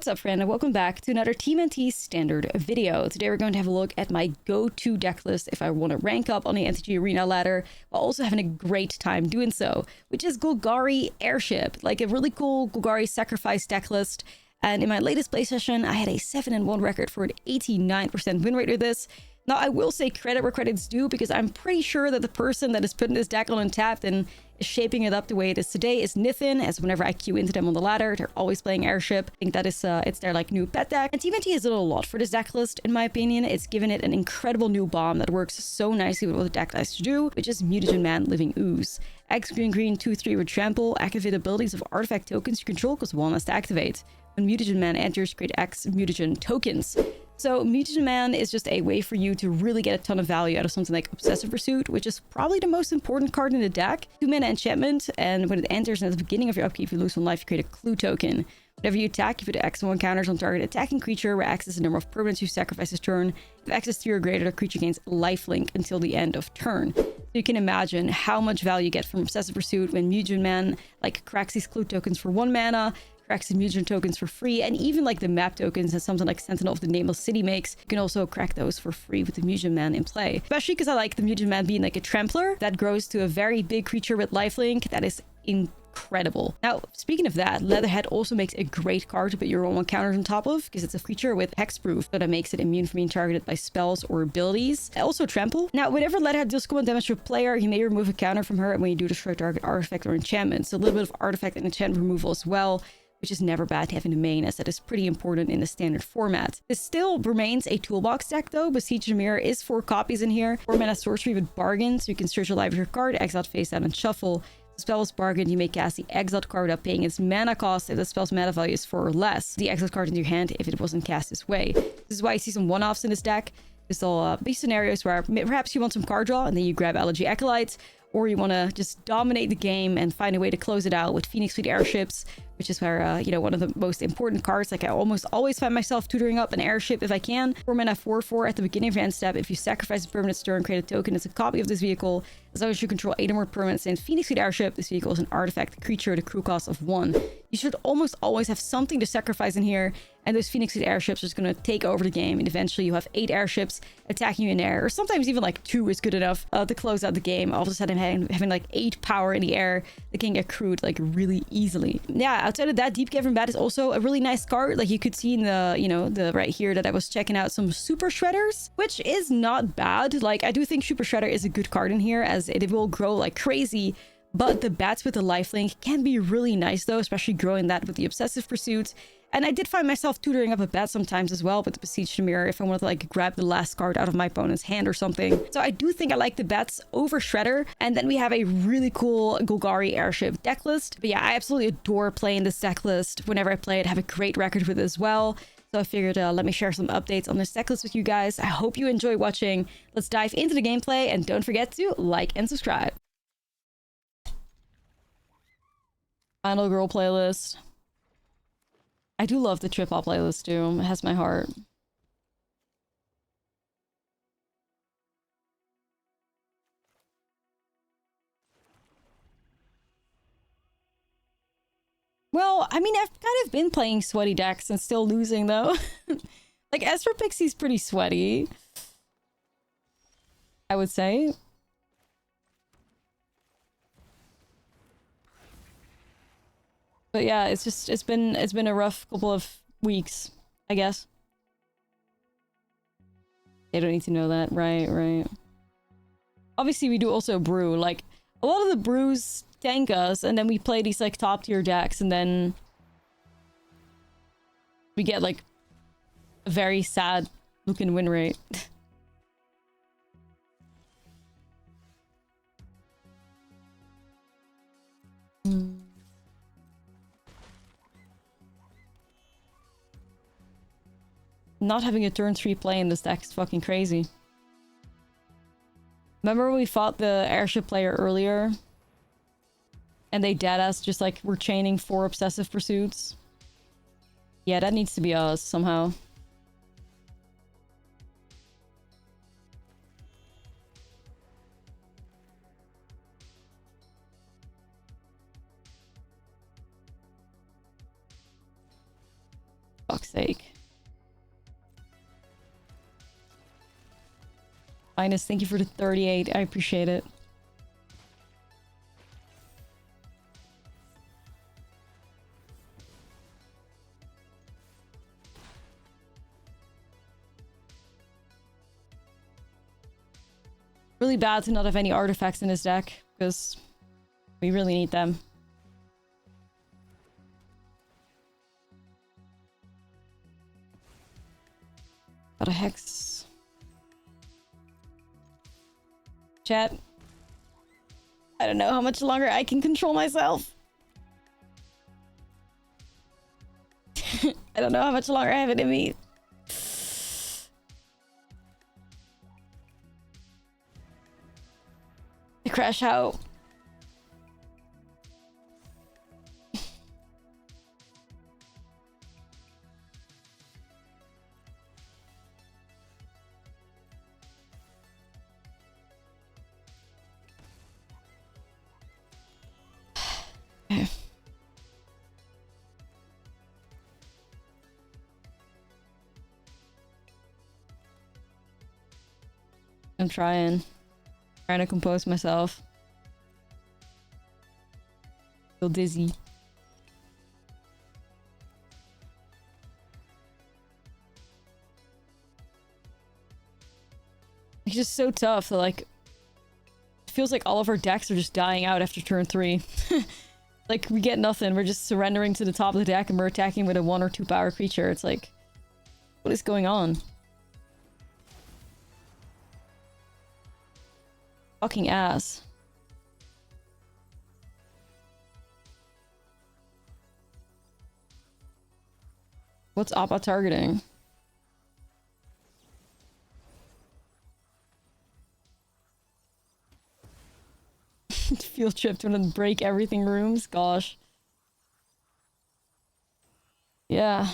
What's up, friend, and welcome back to another TMNT standard video. Today we're going to have a look at my go-to deck list if I want to rank up on the MTG Arena ladder while also having a great time doing so, which is Golgari Airship, like a really cool Golgari sacrifice deck list. And in my latest play session, I had a 7-1 record for an 89% win rate with this. Now, I will say credit where credit's due, because I'm pretty sure that the person that is putting this deck on Untapped and is shaping it up the way it is today is Nithin, as whenever I queue into them on the ladder, they're always playing Airship. I think that is, it's their like new pet deck. And TMNT has done a lot for this deck list, in my opinion. It's given it an incredible new bomb that works so nicely with what the deck likes to do, which is Mutagen Man Living Ooze. X green 2/3 with trample, activate abilities of artifact tokens you control because one has to activate. When Mutagen Man enters, create X mutagen tokens. So Mutagen Man is just a way for you to really get a ton of value out of something like Obsessive Pursuit, which is probably the most important card in the deck. 2-mana enchantment, and when it enters and at the beginning of your upkeep, if you lose 1 life, you create a clue token. Whenever you attack, you put X1 counters on target attacking creature, where X is the number of permanents you sacrifice this turn. If X is 3 or greater, the creature gains lifelink until the end of turn. So you can imagine how much value you get from Obsessive Pursuit when Mutagen Man like cracks these clue tokens for 1 mana, cracks the mutagen tokens for free, and even like the map tokens that something like Sentinel of the Nameless City makes, you can also crack those for free with the Mutagen Man in play. Especially because I like the Mutagen Man being like a trampler that grows to a very big creature with lifelink. That is incredible. Now, speaking of that, Leatherhead also makes a great card to put your own counters on top of, because it's a creature with hexproof, so that makes it immune from being targeted by spells or abilities. Also trample. Now, whenever Leatherhead deals common damage to a player, you may remove a counter from her when you do destroy target artifact or enchantment. So a little bit of artifact and enchantment removal as well, which is never bad to have in the main, as that is pretty important in the standard format. This still remains a toolbox deck though. Besiege the Mirror is 4 copies in here. 4 mana sorcery with bargain, so you can search a live of your card, exile, face down, and shuffle. The spell is bargain, you may cast the exiled card without paying its mana cost if the spell's mana value is 4 or less. The exiled card into your hand if it wasn't cast this way. This is why you see some one-offs in this deck. There'll be scenarios where perhaps you want some card draw and then you grab Elegy Acolyte, or you want to just dominate the game and find a way to close it out with Phoenix Fleet Airships, which is where, you know, one of the most important cards. Like, I almost always find myself tutoring up an airship if I can. 4 mana 4/4 at the beginning of your end step. If you sacrifice a permanent stir and create a token, it's a copy of this vehicle. As long as you control 8 or more permanents in Phoenix Fleet Airship, this vehicle is an artifact creature at a crew cost of 1. You should almost always have something to sacrifice in here, and those Phoenix Fleet Airships are just going to take over the game, and eventually you have 8 airships attacking you in air, or sometimes even like 2 is good enough to close out the game. All of a sudden having like 8 power in the air that can get crewed like really easily. Yeah, outside of that, Deep Cavern Bat is also a really nice card. Like, you could see in the, you know, the right here that I was checking out some Super Shredders, which is not bad. Like, I do think Super Shredder is a good card in here, as it will grow like crazy. But the bats with the lifelink can be really nice though, especially growing that with the Obsessive Pursuit. And I did find myself tutoring up a bat sometimes as well with the Besiege the Mirror if I wanted to like grab the last card out of my opponent's hand or something. So I do think I like the bats over Shredder. And then we have a really cool Golgari Airship deck list. But yeah, I absolutely adore playing this deck list. Whenever I play it, I have a great record with it as well. So I figured let me share some updates on this deck list with you guys. I hope you enjoy watching. Let's dive into the gameplay, and don't forget to like and subscribe. Final Girl playlist. I do love the Trip Hop playlist too. It has my heart. Well, I mean, I've kind of been playing sweaty decks and still losing though. Like, Esper Pixie's pretty sweaty, I would say. But yeah, it's been a rough couple of weeks, I guess. They don't need to know that. Right. Obviously, we do also brew. Like, a lot of the brews tank us, and then we play these like top tier decks, and then we get like a very sad looking win rate. Not having a turn 3 play in this deck is fucking crazy. Remember when we fought the airship player earlier? And they deadass just like were chaining 4 Obsessive Pursuits? Yeah, that needs to be us somehow. Fuck's sake. Linus, thank you for the 38. I appreciate it. Really bad to not have any artifacts in his deck, because we really need them. Got a Hex. Chat. I don't know how much longer I can control myself. I don't know how much longer I have it in me. I crash out. I'm trying to compose myself. Feel dizzy. It's just so tough that, like, it feels like all of our decks are just dying out after turn 3. Like, we get nothing. We're just surrendering to the top of the deck and we're attacking with a 1 or 2 power creature. It's like, what is going on? Fucking ass. What's Appa targeting? Field trip to break everything rooms? Gosh. Yeah.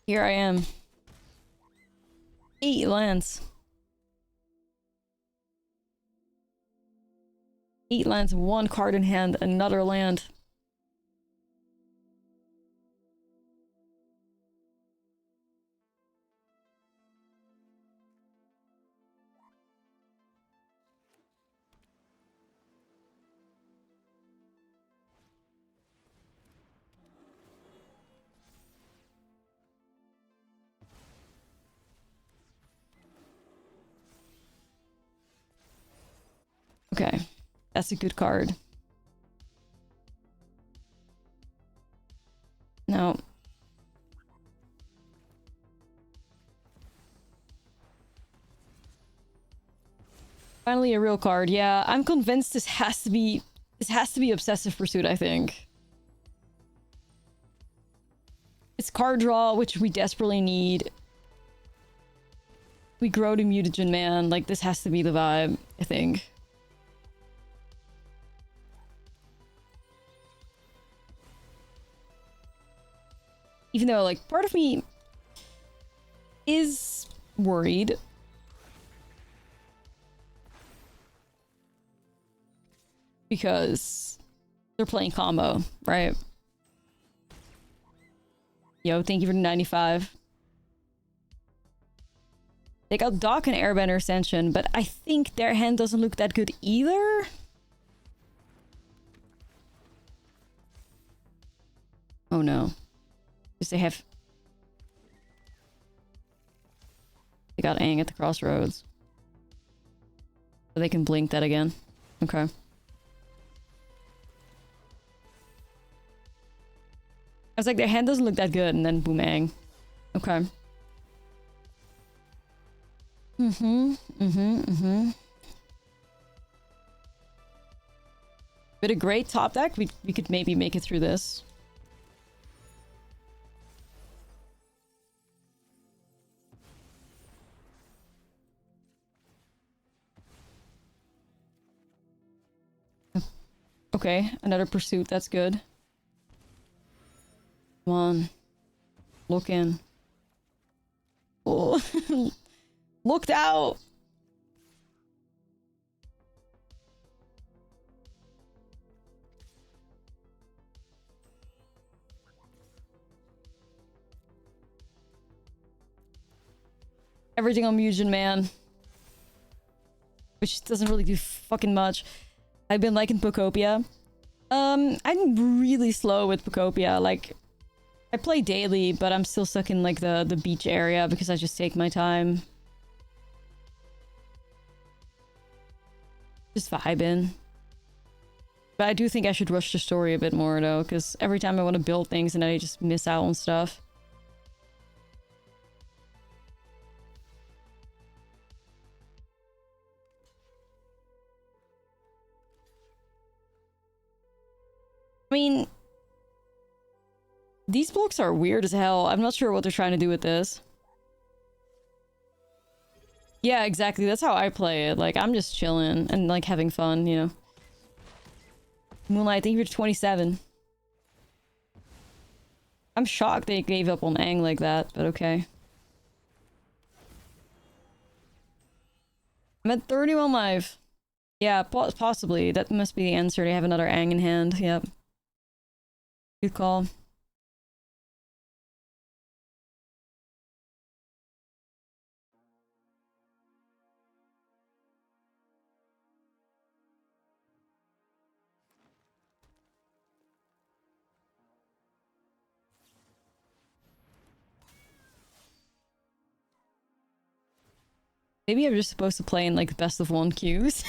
Here I am. 8 lands. 8 lands, 1 card in hand, another land. Okay, that's a good card. No. Finally a real card. Yeah, I'm convinced this has to be Obsessive Pursuit, I think. It's card draw, which we desperately need. We grow to Mutagen Man. Like, this has to be the vibe, I think. Even though, like, part of me is worried. Because they're playing combo, right? Yo, thank you for the 95. They got Dock and Airbender Ascension, but I think their hand doesn't look that good either. Oh no. Because they got Aang at the crossroads. So they can blink that again. Okay. I was like, their hand doesn't look that good, and then boom, Aang. Okay. With a great top deck, we could maybe make it through this. Okay, another pursuit, that's good. Come on. Look in. Oh. Looked out! Everything on Mugen, man. Which doesn't really do fucking much. I've been liking Pocopia. I'm really slow with Pocopia. Like, I play daily, but I'm still stuck in like the beach area because I just take my time. Just vibing. But I do think I should rush the story a bit more though, because every time I want to build things and I just miss out on stuff. I mean, these blocks are weird as hell. I'm not sure what they're trying to do with this. Yeah, exactly. That's how I play it. Like, I'm just chilling and like having fun, you know. Moonlight, thank you for 27. I'm shocked they gave up on Aang like that, but okay. I'm at 31 live. Yeah, possibly. That must be the answer. They have another Aang in hand. Yep. Good call. Maybe I'm just supposed to play in like best of one queues.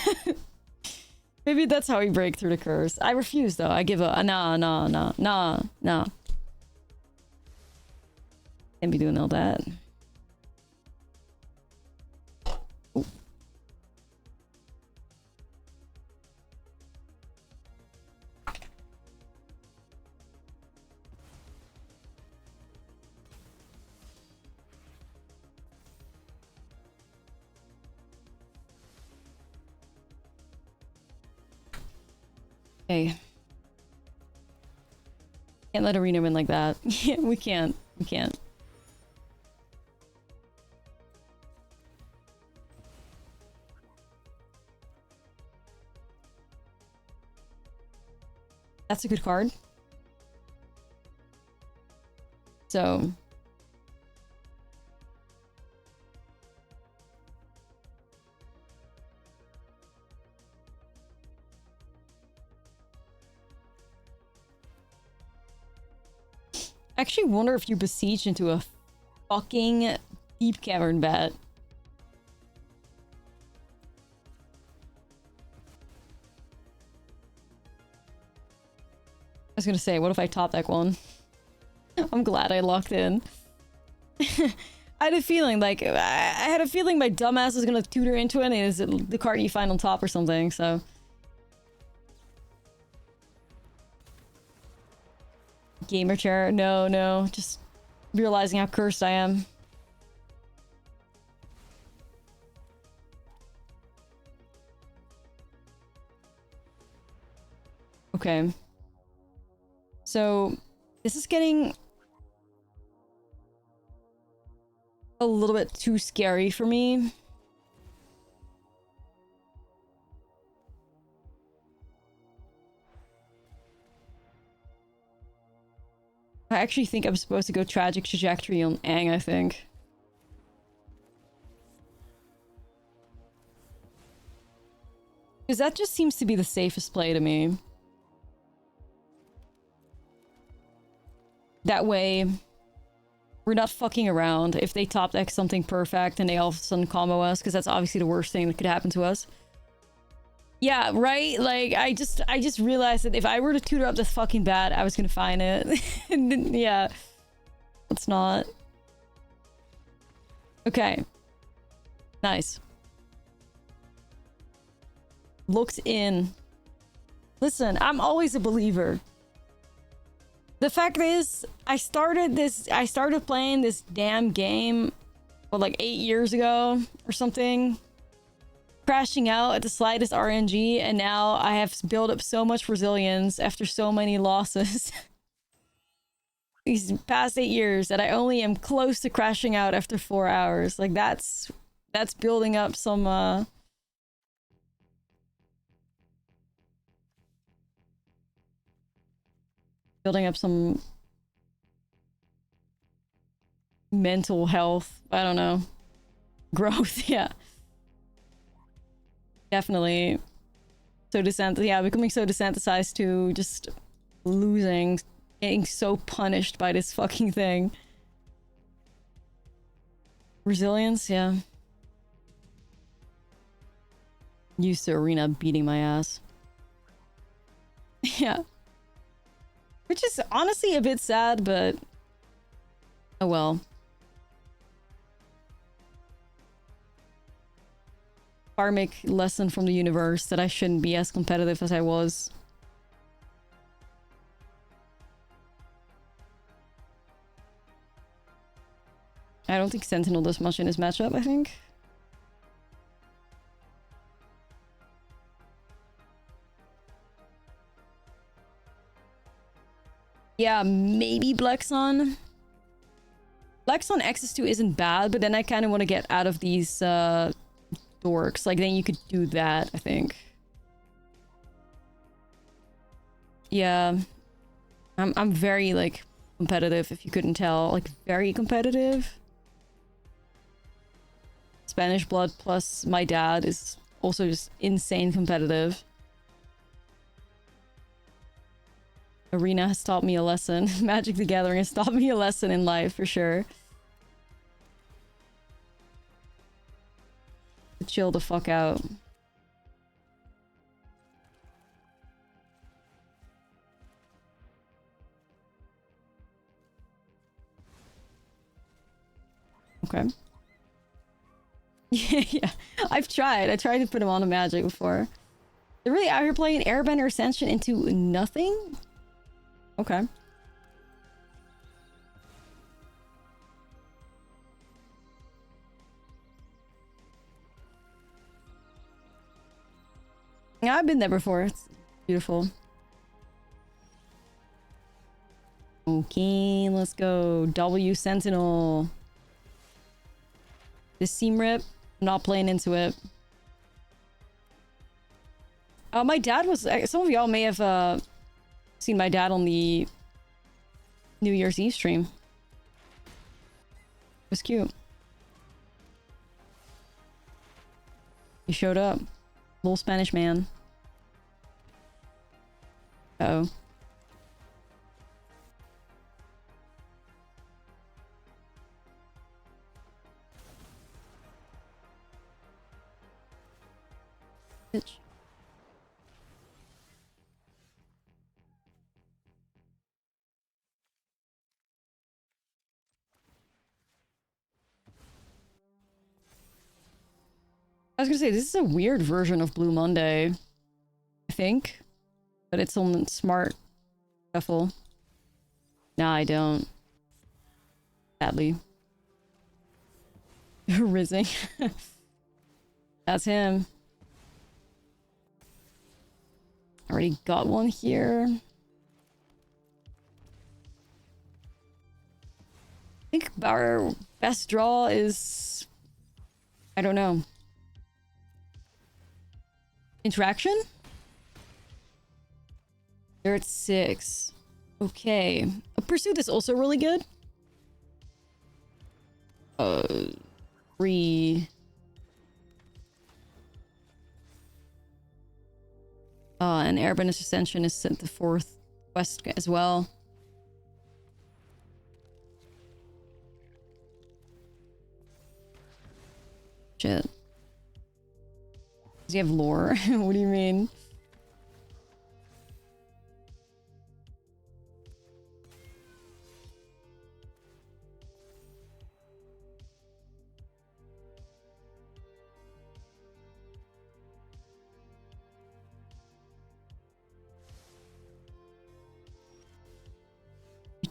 Maybe that's how we break through the curse. I refuse though. I give a nah. Can't be doing all that. Ooh. Okay. Can't let Arena win like that. Yeah, we can't. We can't. That's a good card. So... I actually wonder if you besiege into a fucking deep cavern bat. I was gonna say, what if I top deck one? I'm glad I locked in. I had a feeling, like, I had a feeling my dumbass was gonna tutor into it and it's the card you find on top or something, so... Gamer chair? No. Just realizing how cursed I am. Okay. So, this is getting a little bit too scary for me. I actually think I'm supposed to go tragic trajectory on Aang, I think. Because that just seems to be the safest play to me. That way, we're not fucking around if they top deck something perfect and they all of a sudden combo us, because that's obviously the worst thing that could happen to us. Yeah, right? Like, I just realized that if I were to tutor up this fucking bat, I was gonna find it. And then, yeah. Let's not. Okay. Nice. Looked in. Listen, I'm always a believer. The fact is, I started playing this damn game, what, like 8 years ago or something? Crashing out at the slightest RNG, and now I have built up so much resilience after so many losses these past 8 years that I only am close to crashing out after 4 hours. Like, that's building up some mental health. I don't know. Growth, yeah. Definitely. So yeah, becoming so desensitized to just losing, getting so punished by this fucking thing. Resilience, yeah. Used to Arena beating my ass. Yeah. Which is honestly a bit sad, but oh well. Karmic lesson from the universe that I shouldn't be as competitive as I was. I don't think Sentinel does much in his matchup, I think. Yeah, maybe Black Sun. Black Sun Access 2 isn't bad, but then I kind of want to get out of these dorks. Like, then you could do that, I think. Yeah. I'm very, like, competitive, if you couldn't tell. Like, very competitive. Spanish blood plus my dad is also just insane competitive. Arena has taught me a lesson. Magic the Gathering has taught me a lesson in life, for sure. Chill the fuck out. Okay. Yeah. I've tried. I tried to put him on a Magic before. They're really out here playing Airbender Ascension into nothing? Okay. Yeah, I've been there before. It's beautiful. Okay, let's go. W Sentinel. This seam rip, I'm not playing into it. My dad was... some of y'all may have seen my dad on the New Year's Eve stream. It was cute. He showed up. Little Spanish man. Uh-oh. Bitch. I was gonna say, this is a weird version of Blue Monday, I think. But it's on smart shuffle. Nah, I don't. Sadly. Rizzing. That's him. Already got one here. I think our best draw is... I don't know. Interaction? They're at 6. Okay. Pursuit is also really good. 3. And Airbend's Ascension is sent to 4th West as well. Shit. Does he have lore? What do you mean?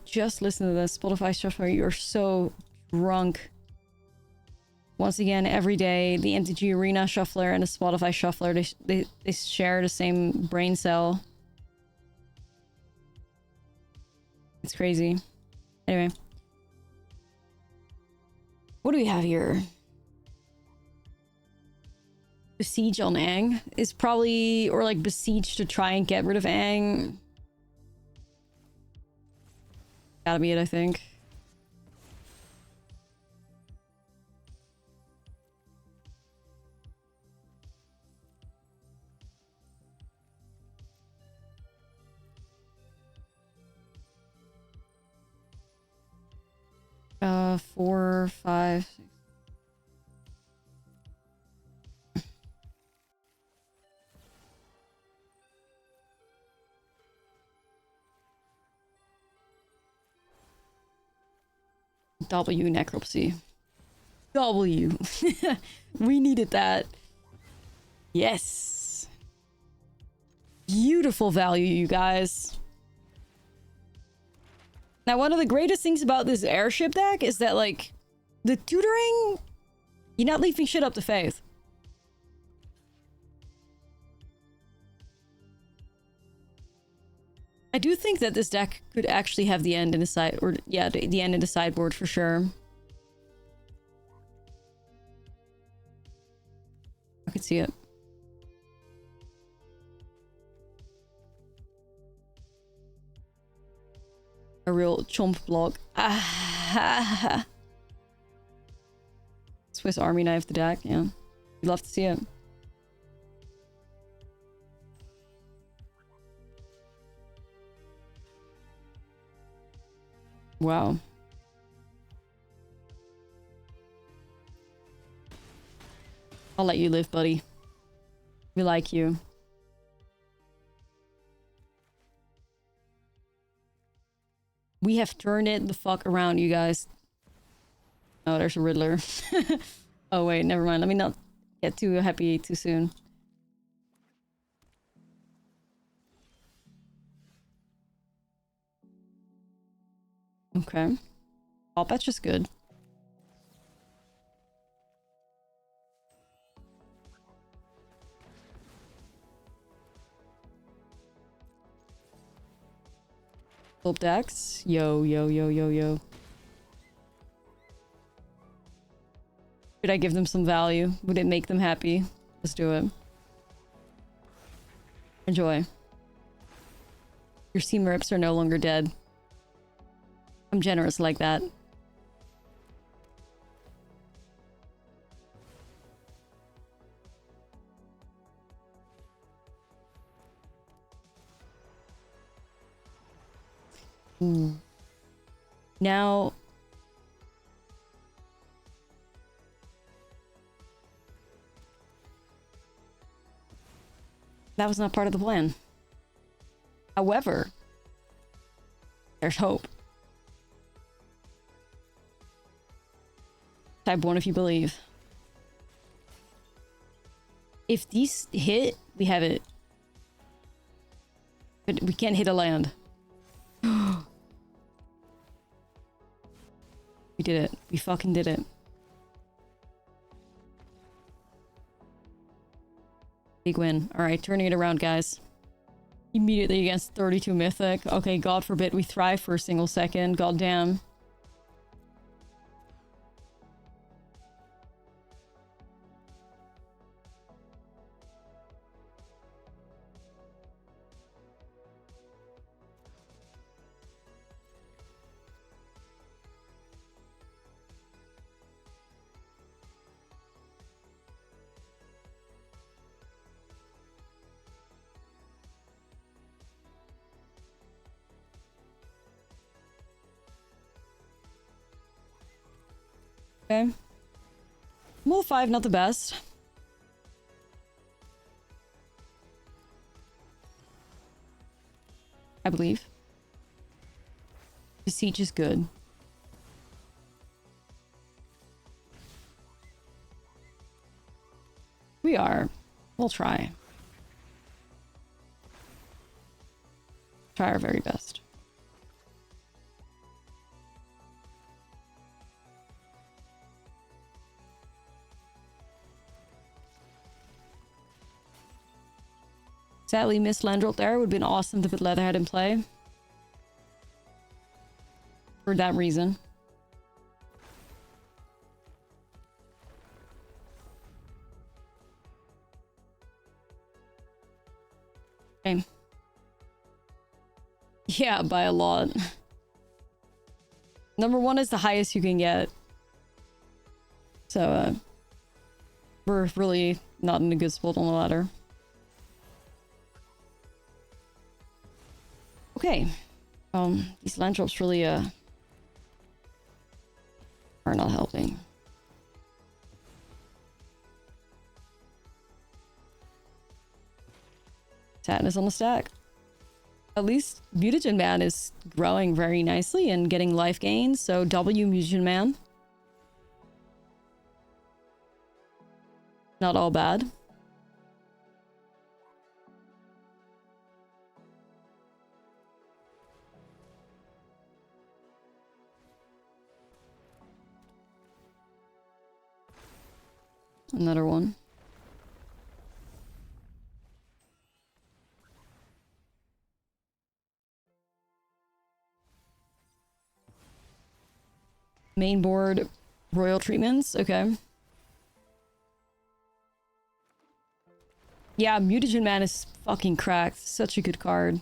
Just listen to the Spotify shuffler. You're so drunk. Once again, every day, the MTG Arena shuffler and the Spotify shuffler, they share the same brain cell. It's crazy. Anyway. What do we have here? Besiege on Aang is probably... Or like Besiege to try and get rid of Aang. Gotta be it, I think. 4, 5, 6. W necropsy. W. We needed that. Yes. Beautiful value, you guys. Now, one of the greatest things about this airship deck is that, like, the tutoring, you're not leaving shit up to faith. I do think that this deck could actually have the end in the side, or yeah, the end in the sideboard for sure. I could see it. A real chomp block. Ah. Swiss Army knife the deck, yeah. You'd love to see it. Wow. I'll let you live, buddy. We like you. We have turned it the fuck around, you guys. Oh, there's a Riddler. Oh, wait, never mind. Let me not get too happy too soon. Okay. Oh, that's just good. Flip decks. Yo, yo, yo, yo, yo. Should I give them some value? Would it make them happy? Let's do it. Enjoy. Your seam rips are no longer dead. I'm generous like that. Ooh. Now... that was not part of the plan. However, there's hope. Type 1 if you believe. If these hit, we have it. But we can't hit a land. We did it. We fucking did it. Big win. Alright, turning it around, guys. Immediately against 32 mythic. Okay, God forbid we thrive for a single second. God damn. Okay. Mull 5, not the best. I believe. The siege is good. We are. We'll try. Try our very best. Sadly, missed Landrel there. Would have been awesome to put Leatherhead in play. For that reason. Okay. Yeah, by a lot. Number 1 is the highest you can get. So, we're really not in a good spot on the ladder. Okay. These land drops really, are not helping. Sadness on the stack. At least Mutagen Man is growing very nicely and getting life gains, so W Mutagen Man. Not all bad. Another one. Main board, royal treatments, okay. Yeah, Mutagen Man is fucking cracked. Such a good card.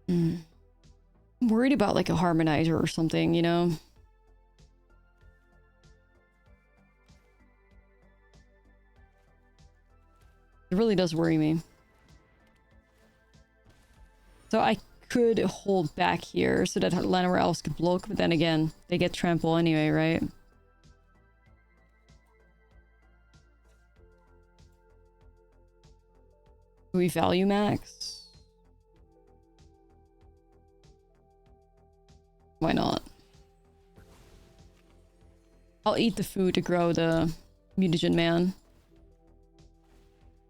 I'm worried about like a harmonizer or something, you know? It really does worry me. So I could hold back here so that Llanowar Elves could block, but then again, they get trample anyway, right? Do we value max? Why not? I'll eat the food to grow the Mutagen Man.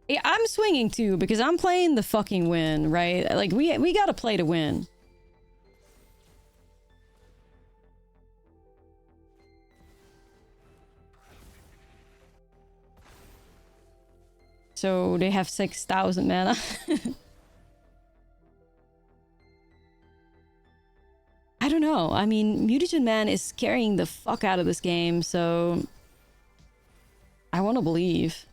Yeah, I'm swinging too, because I'm playing the fucking win, right? Like, we gotta play to win. So they have 6,000 mana. I don't know. I mean, Mutagen Man is carrying the fuck out of this game, so I want to believe.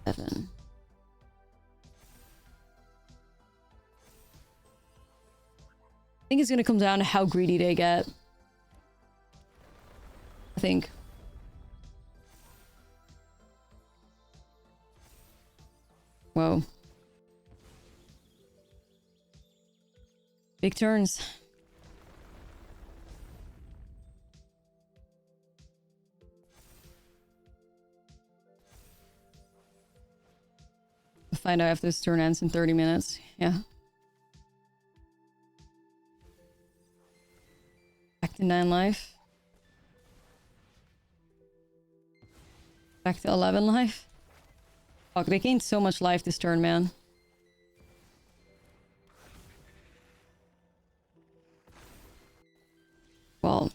Seven. I think it's gonna come down to how greedy they get. I think. Whoa. Big turns. We'll find out if this turn ends in 30 minutes. Yeah. Back to 9 life. Back to 11 life. Fuck, they gained so much life this turn, man. Well.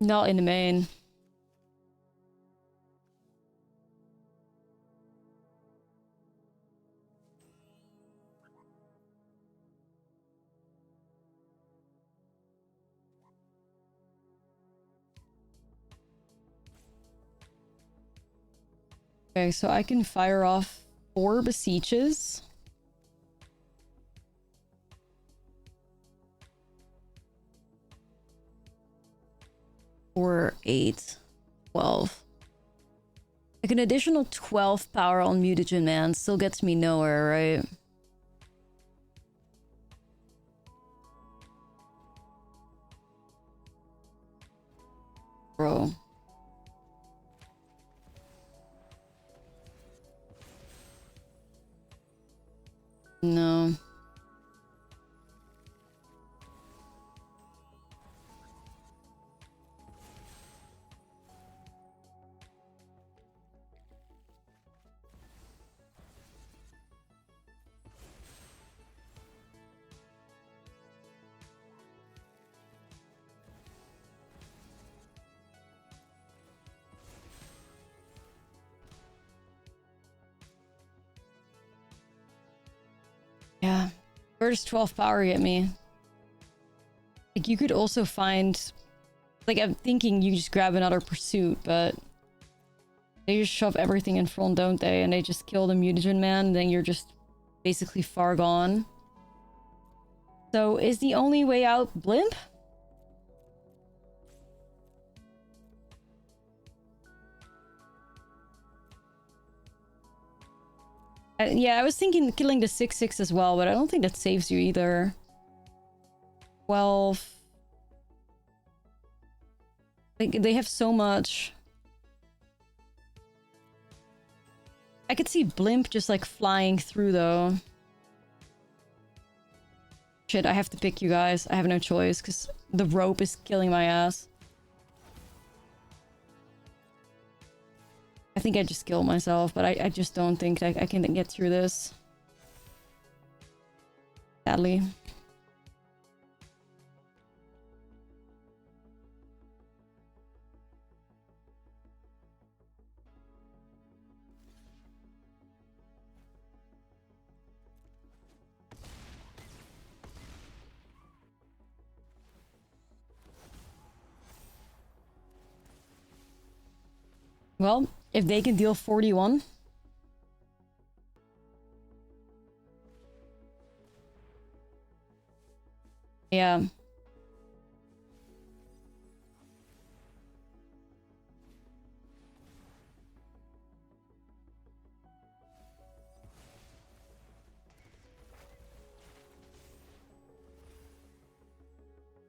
Not in the main. Okay, so I can fire off 4 beseeches. Or 8, 12. Like an additional 12 power on Mutagen Man still gets me nowhere, right? Bro. No. Where does 12 power get me? Like, you could also find... Like, I'm thinking you just grab another pursuit, but... They just shove everything in front, don't they? And they just kill the mutagen man, and then you're just basically far gone. So, is the only way out Blimp? Yeah, I was thinking killing the 6/6 as well, but I don't think that saves you either. 12. They have so much. I could see Blimp just like flying through though. Shit, I have to pick you guys. I have no choice because the rope is killing my ass. I think I just killed myself, but I just don't think I can get through this. Sadly. Well, if they can deal 41... Yeah.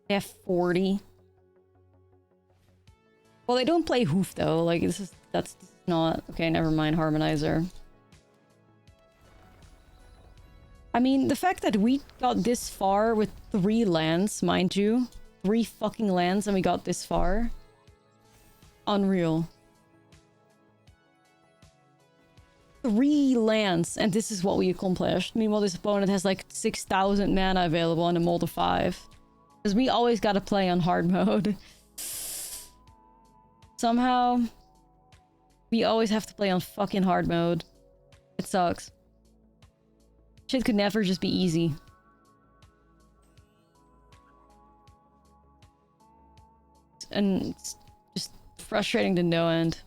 They have 40. Well, they don't play Hoof though. Like that's not okay. Never mind, Harmonizer. I mean, the fact that we got this far with 3 lands, mind you, 3 fucking lands, and we got this far. Unreal. 3 lands, and this is what we accomplished. Meanwhile, this opponent has like 6,000 mana available on a mold of 5. Because we always gotta play on hard mode. Somehow, we always have to play on fucking hard mode. It sucks. Shit could never just be easy. And it's just frustrating to no end.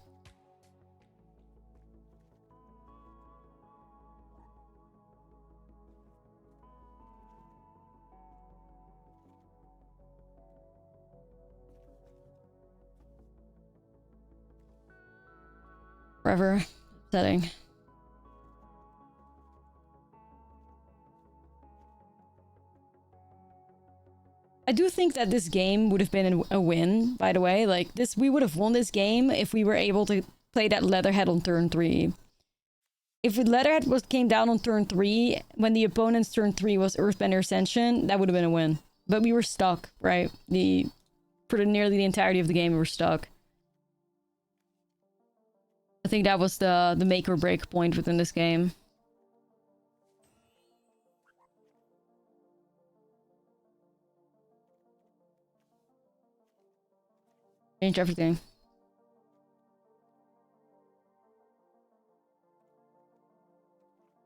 Forever upsetting. I do think that this game would have been a win, by the way. Like, we would have won this game if we were able to play that Leatherhead on turn 3. If Leatherhead came down on turn 3, when the opponent's turn 3 was Earthbender Ascension, that would have been a win. But we were stuck, right? For nearly the entirety of the game, we were stuck. I think that was the make or break point within this game. Change everything.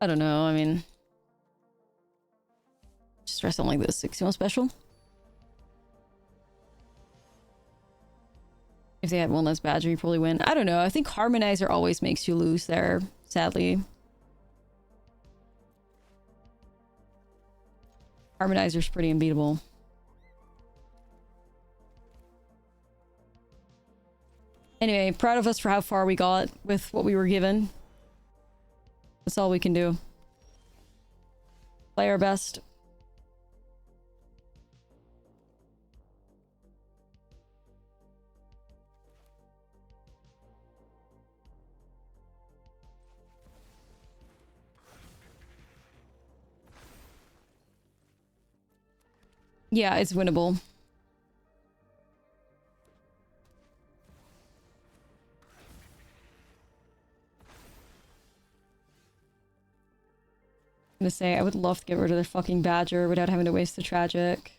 I don't know, I mean... Just try something like this. 61 special? If they had one less badger, you probably win. I don't know. I think Harmonizer always makes you lose there, sadly. Harmonizer's pretty unbeatable. Anyway, proud of us for how far we got with what we were given. That's all we can do. Play our best. Yeah, it's winnable. I'm gonna say, I would love to get rid of the fucking badger without having to waste the tragic.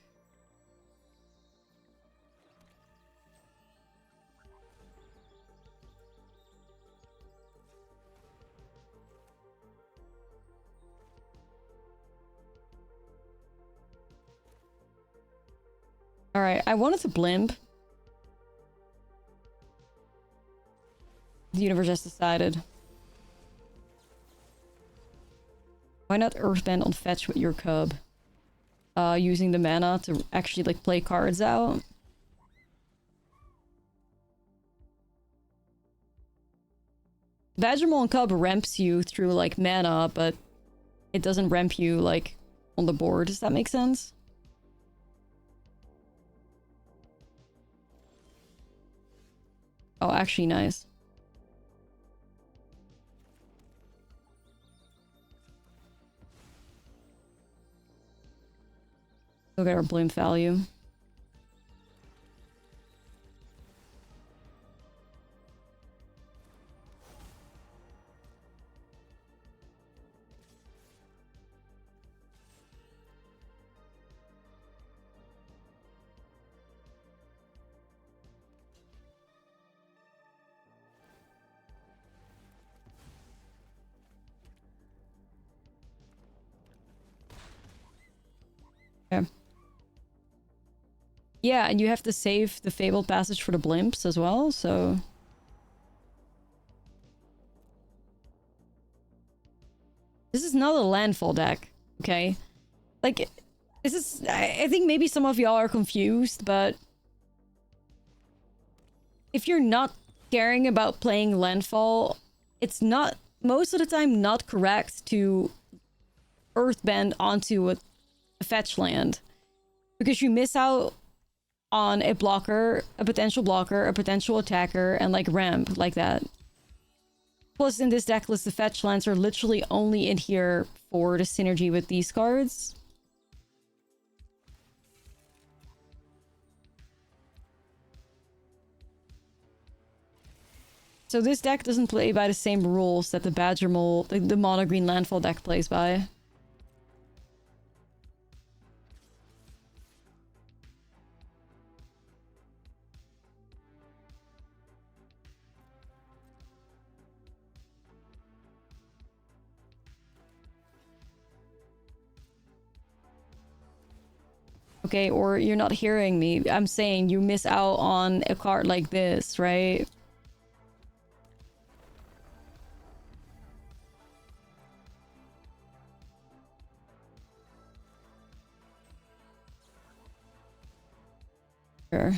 Alright, I wanted to blimp. The universe has decided. Why not Earthbend on fetch with your cub? Using the mana to actually like play cards out. Badgermole and Cub ramps you through like mana, but it doesn't ramp you like on the board. Does that make sense? Oh, actually nice. Look at our blimp value. Okay. Yeah, and you have to save the Fabled Passage for the blimps as well, so... This is not a landfall deck, okay? Like, this is... I think maybe some of y'all are confused, but... If you're not caring about playing landfall, it's not, most of the time, not correct to Earthbend onto a fetch land. Because you miss out on a blocker, a potential attacker, and like ramp, like that. Plus, in this deck list, the fetch lands are literally only in here for the synergy with these cards. So this deck doesn't play by the same rules that the Badgermole, the mono green landfall deck plays by. Okay, or you're not hearing me. I'm saying you miss out on a card like this, right? Sure.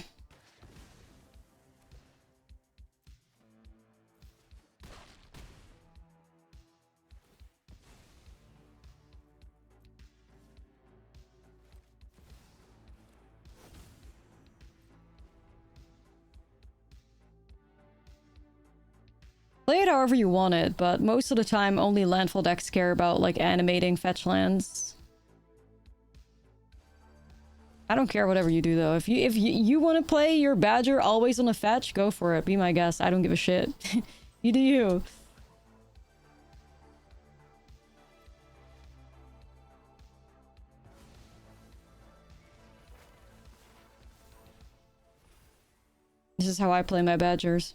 Play it however you want it, but most of the time only landfall decks care about like animating fetch lands. I don't care whatever you do though. If you want to play your Badger always on a fetch, go for it. Be my guest. I don't give a shit. You do you. This is how I play my Badgers.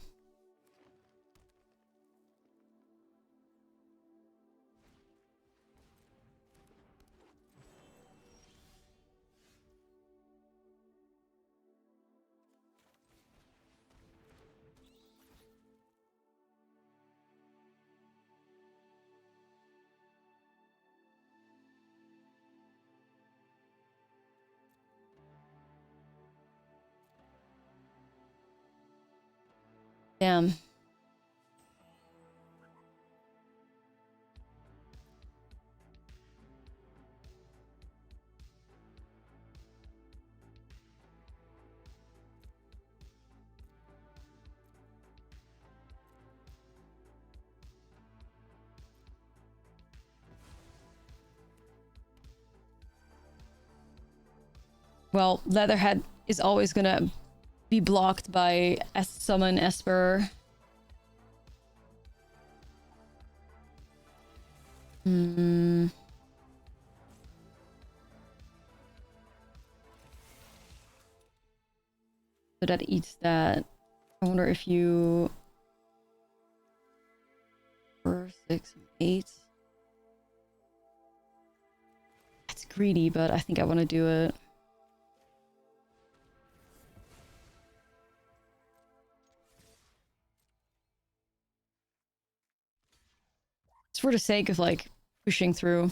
Damn. Well, Leatherhead is always gonna be blocked by Summon Esper. Hmm. So that eats that. I wonder if you... 4, 6, 8. That's greedy, but I think I want to do it. Just for the sake of, like, pushing through.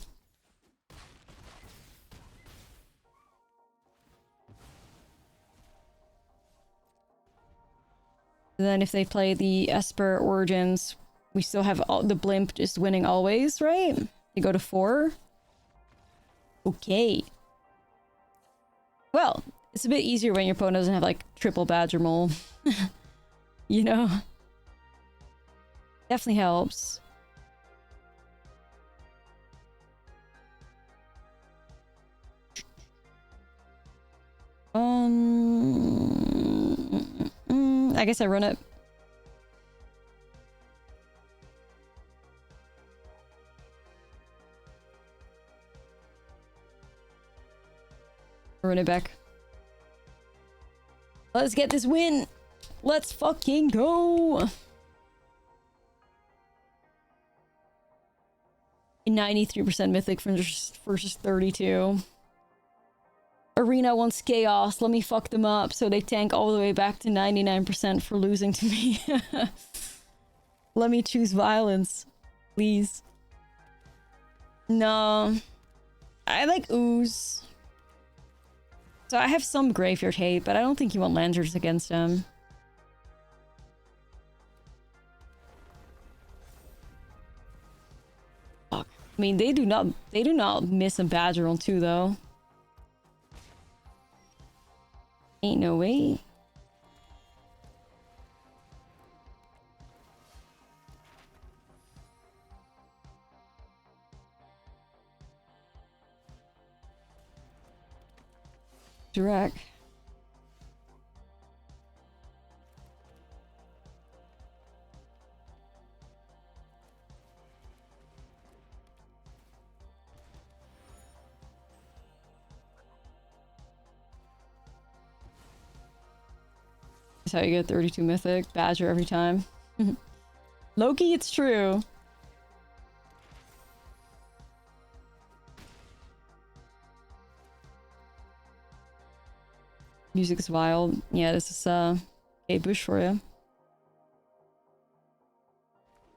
And then if they play the Esper Origins, we still have the Blimp just winning always, right? They go to 4. Okay. Well, it's a bit easier when your opponent doesn't have, like, triple Badger Mole. You know? Definitely helps. I guess I run it. Run it back. Let's get this win! Let's fucking go! 93% Mythic versus 32. Arena wants chaos. Let me fuck them up so they tank all the way back to 99% for losing to me. Let me choose violence. Please. No. I like ooze. So I have some graveyard hate, but I don't think you want Lancers against him. Fuck. I mean, they do not miss a Badger on 2 though. Ain't no way. Direct. That's how you get 32 Mythic. Badger every time. Loki, it's true. Music is wild. Yeah, this is Kate Bush for you.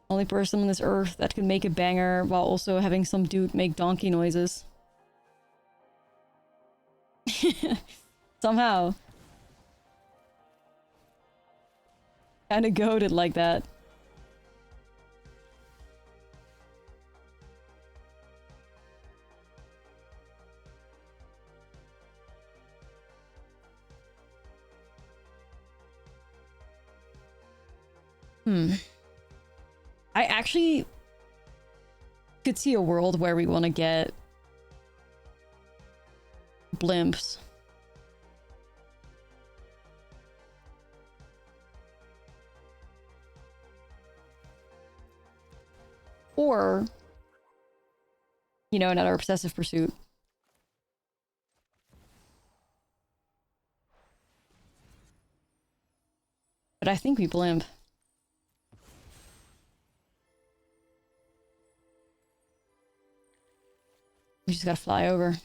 Only person on this earth that can make a banger while also having some dude make donkey noises. Somehow. Kinda goated like that. I actually could see a world where we want to get blimps. Or, you know, another obsessive pursuit. But I think we blimp. We just gotta fly over.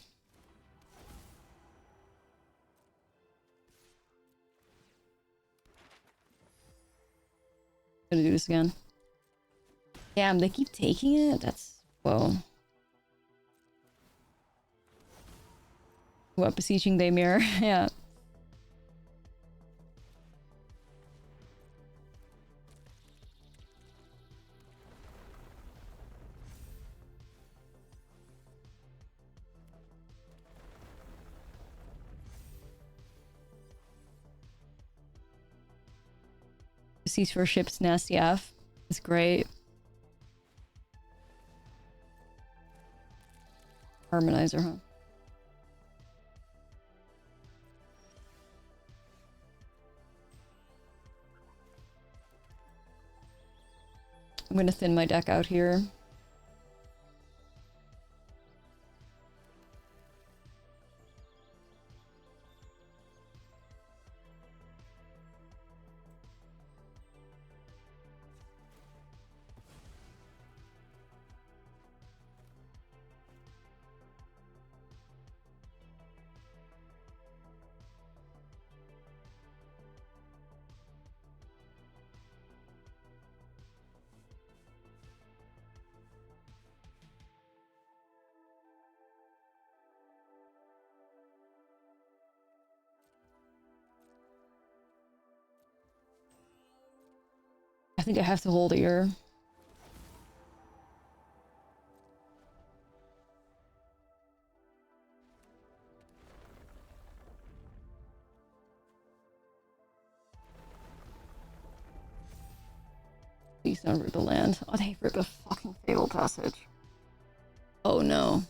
Gonna do this again. Damn, they keep taking it? That's... whoa. What, beseeching they mirror? Yeah. Beseech for ships, nasty F. It's great. Harmonizer, huh? I'm gonna thin my deck out here. think I have to hold here. Please don't rip the land. Oh, they rip a fucking Fatal Passage. Oh no.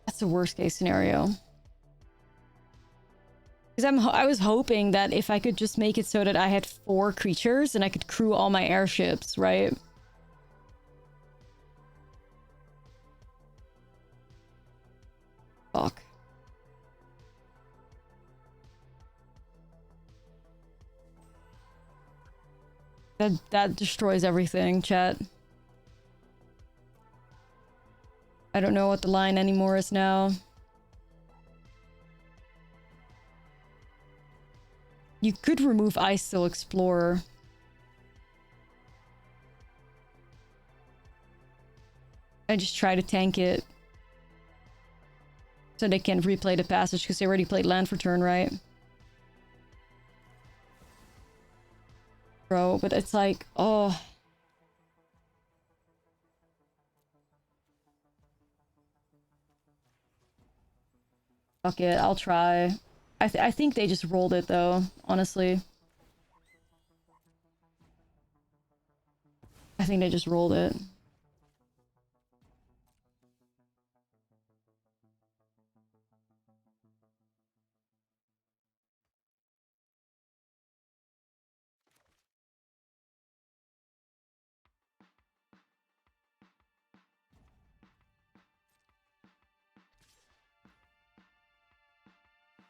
That's the worst case scenario. Because I was hoping that if I could just make it so that I had 4 creatures and I could crew all my airships, right? Fuck. That destroys everything, chat. I don't know what the line anymore is now. You could remove Ashlizzlle Explorer. I just try to tank it. So they can replay the passage because they already played land for turn, right? Bro, but it's like, oh. Fuck it, I'll try. I think they just rolled it though, honestly. I think they just rolled it.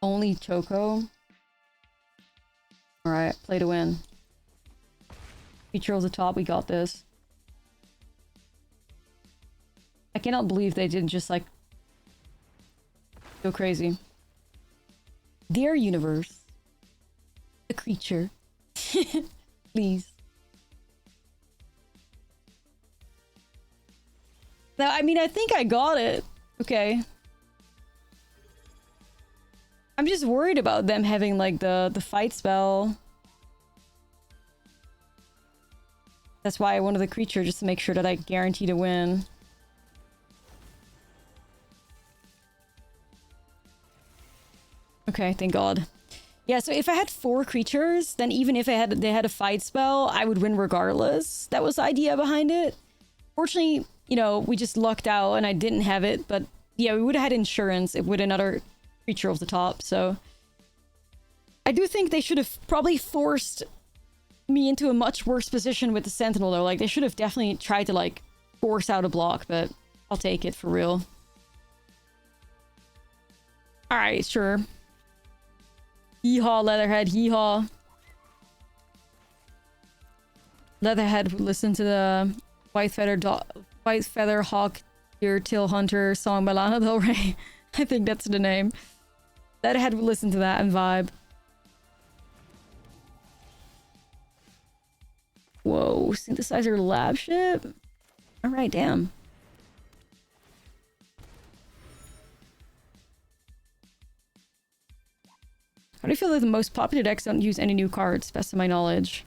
Only Choco. Alright, play to win. Feature over the top, we got this. I cannot believe they didn't just like go crazy. Dear universe. The creature. Please. Now, I mean, I think I got it. Okay. I'm just worried about them having like the fight spell. That's why I wanted the creature, just to make sure that I guarantee to win. Okay, thank God. Yeah, so if I had 4 creatures, then even if they had a fight spell, I would win regardless. That was the idea behind it. Fortunately, you know, we just lucked out and I didn't have it, but yeah, we would have had insurance with another creature off the top, so I do think they should have probably forced me into a much worse position with the Sentinel though. Like, they should have definitely tried to like force out a block, but I'll take it for real. Alright, sure. Hee-haw, Leatherhead, hee-haw. Leatherhead would listen to the White Feather Hawk Deer Tail Hunter song by Lana Del Rey. I think that's the name. Leatherhead would listen to that and vibe. Whoa, synthesizer lab ship? Alright, damn. How do you feel like the most popular decks don't use any new cards, best of my knowledge?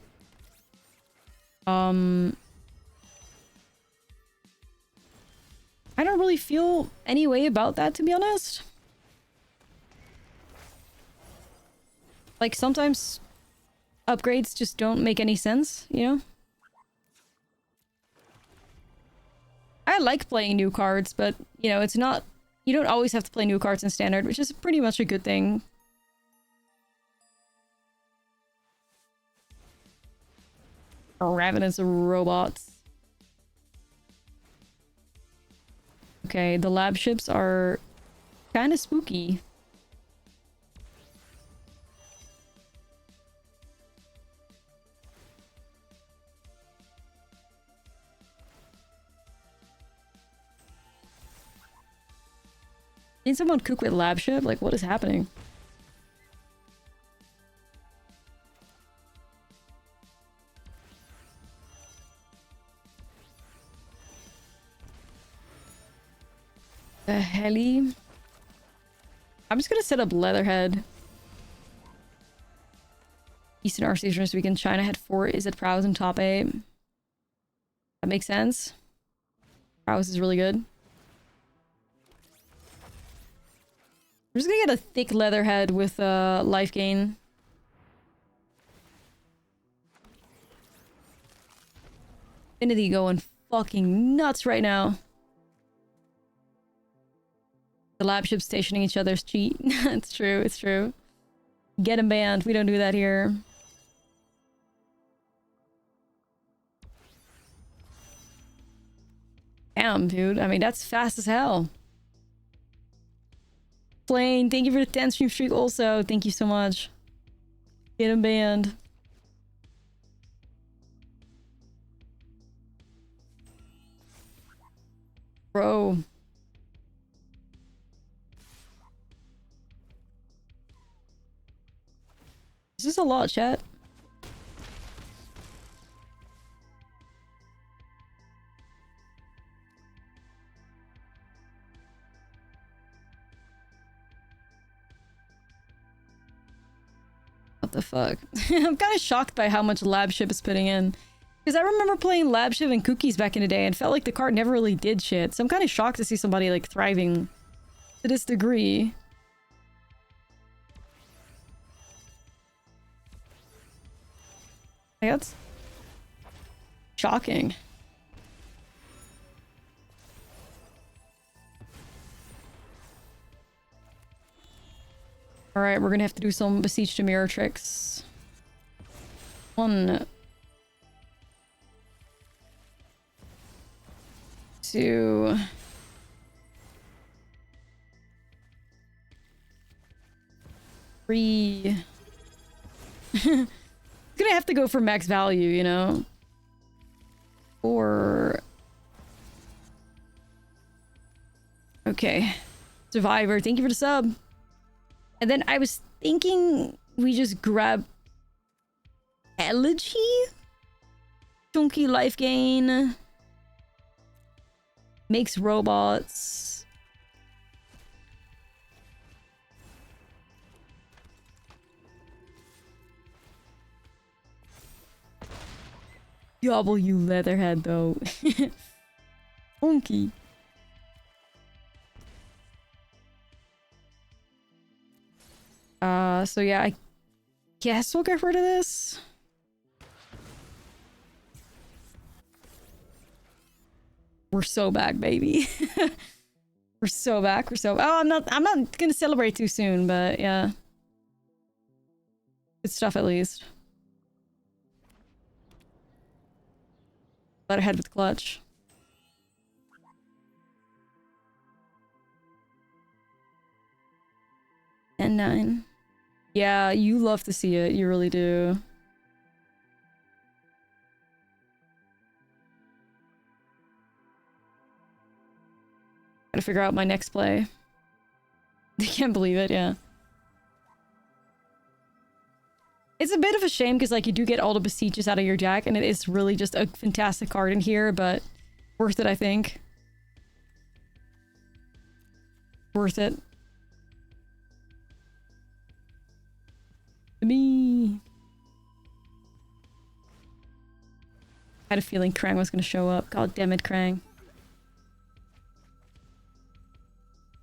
I don't really feel any way about that, to be honest. Like, sometimes upgrades just don't make any sense, you know? I like playing new cards, but, you know, it's not... You don't always have to play new cards in Standard, which is pretty much a good thing. Ravenous robots. Okay, the lab ships are kind of spooky. Did someone cook with lab ship? Like, what is happening? The heli. I'm just gonna set up Leatherhead. Eastern Arctic this weekend. China had 4 Is it Prowess in top 8. That makes sense. Prowess is really good. I'm just gonna get a thick Leatherhead with life gain. Infinity going fucking nuts right now. The lab ships stationing each other's cheat. It's true, it's true. Get him banned. We don't do that here. Damn, dude. I mean, that's fast as hell. Plane, thank you for the 10 stream streak also. Thank you so much. Get him banned. Bro. This is a lot, chat. What the fuck? I'm kind of shocked by how much lab ship is putting in. Because I remember playing lab ship and cookies back in the day and felt like the card never really did shit. So I'm kind of shocked to see somebody like thriving to this degree. That's shocking. Alright, we're gonna have to do some Besiege to Mirror tricks. 1, 2, 3. Gonna have to go for max value, you know? 4. Okay. Survivor, thank you for the sub. And then I was thinking we just grab Elegy? Chunky life gain. Makes robots. W Leatherhead though. Funky. So yeah, I guess we'll get rid of this. We're so back, baby. We're so back. We're so. Oh, I'm not gonna celebrate too soon, but yeah. Good stuff at least. Let ahead with clutch. And 9. Yeah, you love to see it. You really do. Gotta figure out my next play. I can't believe it, yeah. It's a bit of a shame because, like, you do get all the Besieges out of your deck, and it is really just a fantastic card in here, but worth it, I think. Worth it. To me. I had a feeling Krang was gonna show up. God damn it, Krang.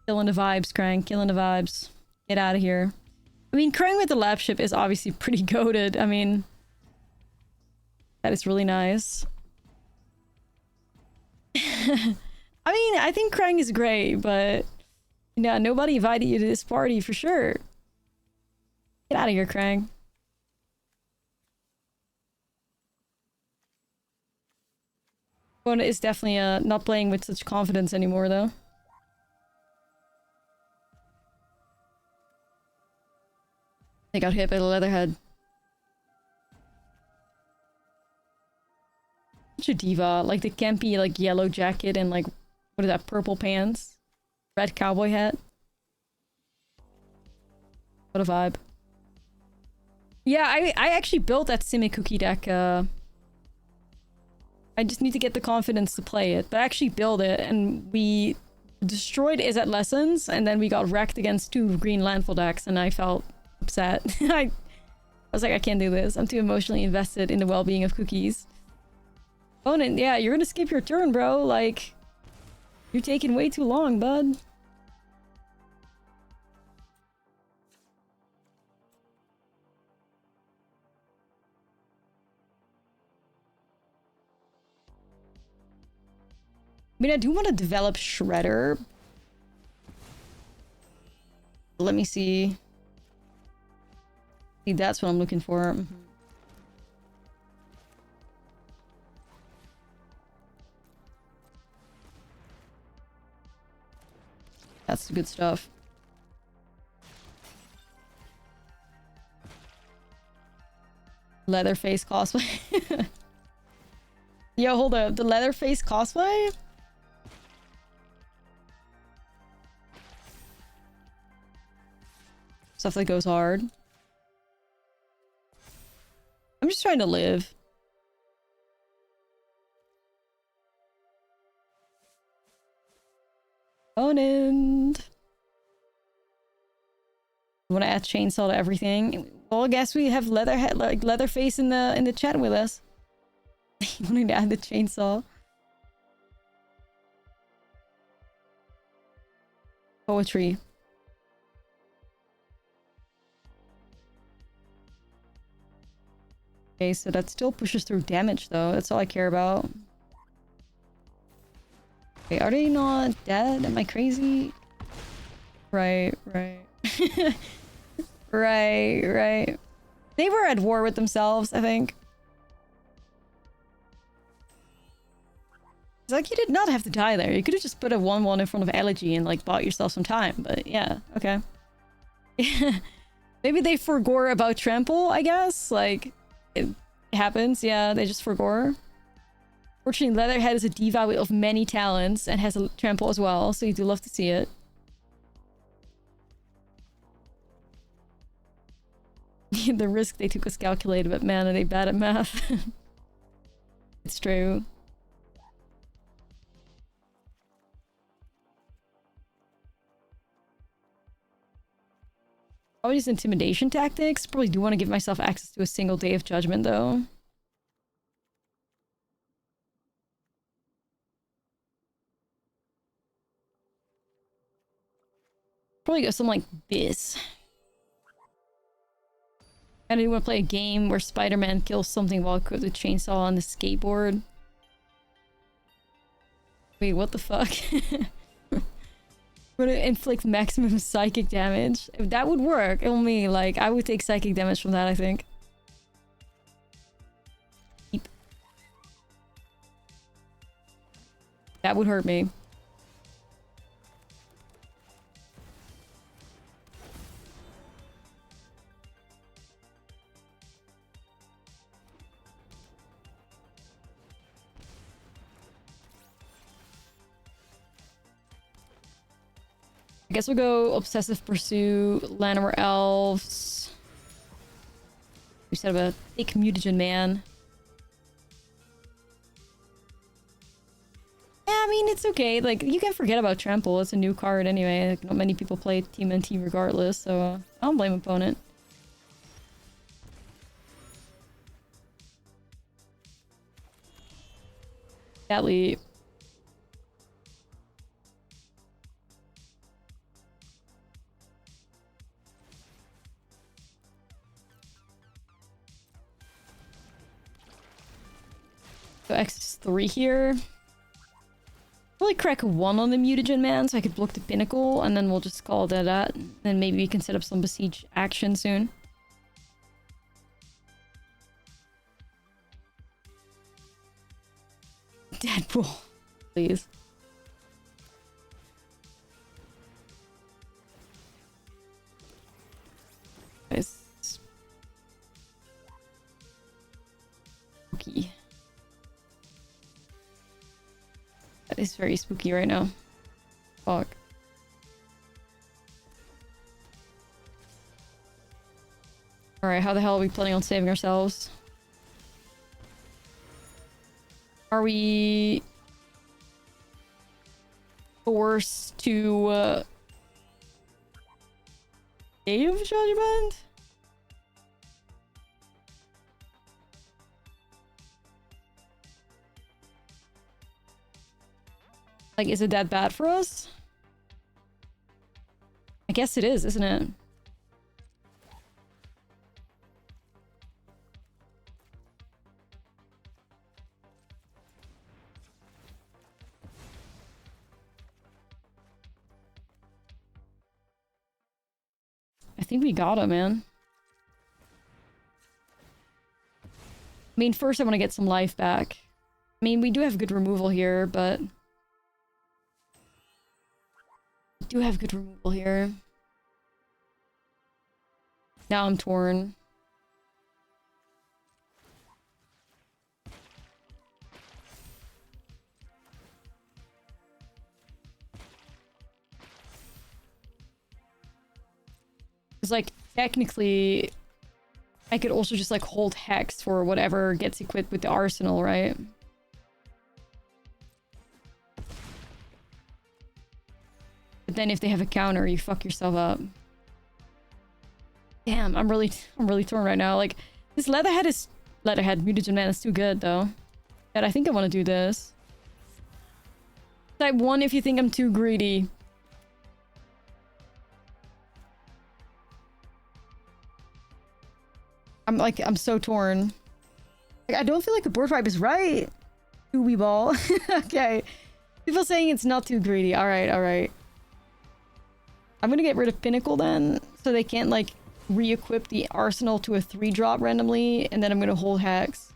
Killing the vibes, Krang. Killing the vibes. Get out of here. I mean, Krang with the lab ship is obviously pretty goated. I mean, that is really nice. I mean, I think Krang is great, but yeah, nobody invited you to this party for sure. Get out of here, Krang. Bona is definitely not playing with such confidence anymore, though. They got hit by the Leatherhead. Such a diva. Like the campy, like, yellow jacket and, like, what is that, purple pants? Red cowboy hat. What a vibe. Yeah, I actually built that Simi Cookie deck. I just need to get the confidence to play it. But I actually build it, and we destroyed is at lessons, and then we got wrecked against 2 green landfall decks, and I felt upset. I was like, I can't do this. I'm too emotionally invested in the well-being of cookies. Opponent, yeah, you're gonna skip your turn, bro. Like, you're taking way too long, bud. I mean, I do want to develop Shredder. Let me see. See, that's what I'm looking for. That's the good stuff. Leatherface cosplay. Yo, hold up. The Leatherface cosplay? Stuff that goes hard. I'm just trying to live. Opponent. Want to add chainsaw to everything? Well, I guess we have Leatherface in the chat with us. Wanting to add the chainsaw. Poetry. Okay, so that still pushes through damage, though. That's all I care about. Okay, are they not dead? Am I crazy? Right. Right. They were at war with themselves, I think. It's like, you did not have to die there. You could have just put a 1/1 in front of Elegy and, like, bought yourself some time. But, yeah, okay. Maybe they forgore about Trample, I guess? Like... It happens, yeah, they just forgore. Fortunately, Leatherhead is a diva of many talents and has a trample as well, so you do love to see it. The risk they took was calculated, but man, are they bad at math. It's true. Probably just intimidation tactics. Probably do want to give myself access to a single day of judgment, though. Probably go something like this. I do want to play a game where Spider-Man kills something while equipped with a chainsaw on the skateboard. Wait, what the fuck? We're gonna inflict maximum psychic damage. If that would work, only, like, I would take psychic damage from that, I think. Eep. That would hurt me. I guess we'll go Obsessive Pursuit, Llanowar Elves. We said about a thick mutagen man. Yeah, I mean, it's okay. Like, you can forget about Trample. It's a new card anyway. Like, not many people play TMNT regardless, so I don't blame opponent. Sadly. So X3 here. Probably crack 1 on the mutagen man so I could block the pinnacle, and then we'll just call that that. Then maybe we can set up some besiege action soon. Deadpool. Please. Guys. Spooky. That is very spooky right now. Fuck. Alright, how the hell are we planning on saving ourselves? Are we... forced to save Judgment? Like, is it that bad for us? I guess it is, isn't it? I think we got him, man. I mean, first I want to get some life back. I mean, we do have good removal here, but... we do have good removal here. Now I'm torn. Because, like, technically, I could also just, like, hold Hex for whatever gets equipped with the arsenal, right? But then if they have a counter, you fuck yourself up. Damn, I'm really torn right now. Like, this Leatherhead, Mutagen Man is too good, though. But I think I want to do this. Type 1 if you think I'm too greedy. I'm so torn. Like, I don't feel like the board wipe is right. Ooey ball. Okay. People saying it's not too greedy. Alright, alright. I'm gonna get rid of Pinnacle then, so they can't, like, re-equip the arsenal to a 3-drop randomly, and then I'm gonna hold Hex.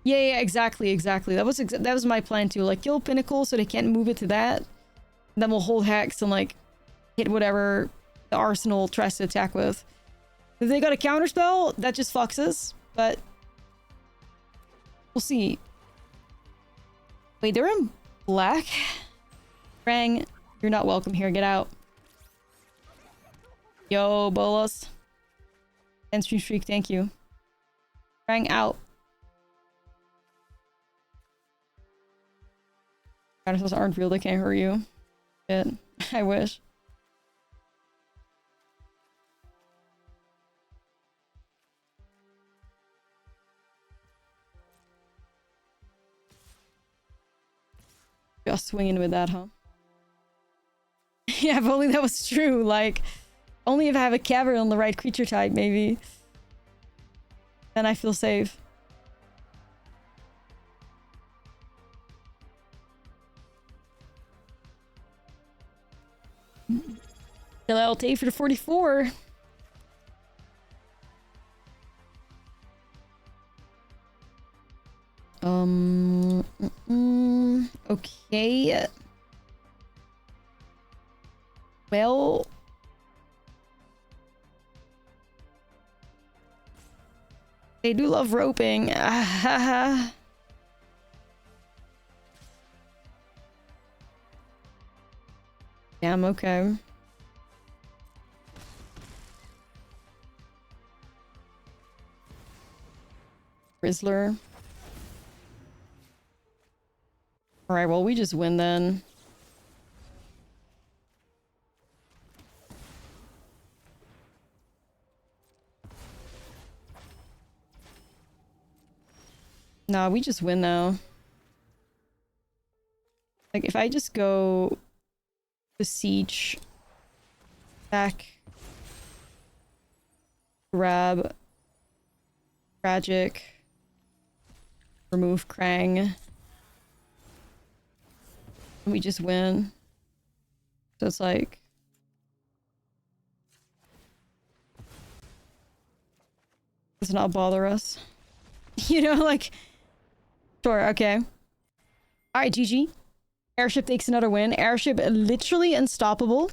Yeah, exactly. That was my plan too. Like, kill Pinnacle so they can't move it to that. And then we'll hold Hex and, like, hit whatever the arsenal tries to attack with. If they got a counterspell, that just fucks us, but we'll see. Wait, they're in black? Krang, you're not welcome here. Get out. Yo, Bolas. 10 stream streak, thank you. Krang, out. Dinosaurs aren't real, they can't hurt you. Shit. I wish. Just swinging with that, huh? Yeah, if only that was true. Like, only if I have a cavern on the right creature type, maybe. Then I feel safe. I'll take for the 44. Okay. Well, they do love roping. Damn, okay. Rizzler. Alright, well, we just win then. Nah, we just win now. Like, if I just go Besiege, back, grab, Tragic, remove Krang, we just win. So it's like... does not bother us. You know, like... Sure, okay. Alright, GG. Airship takes another win. Airship literally unstoppable.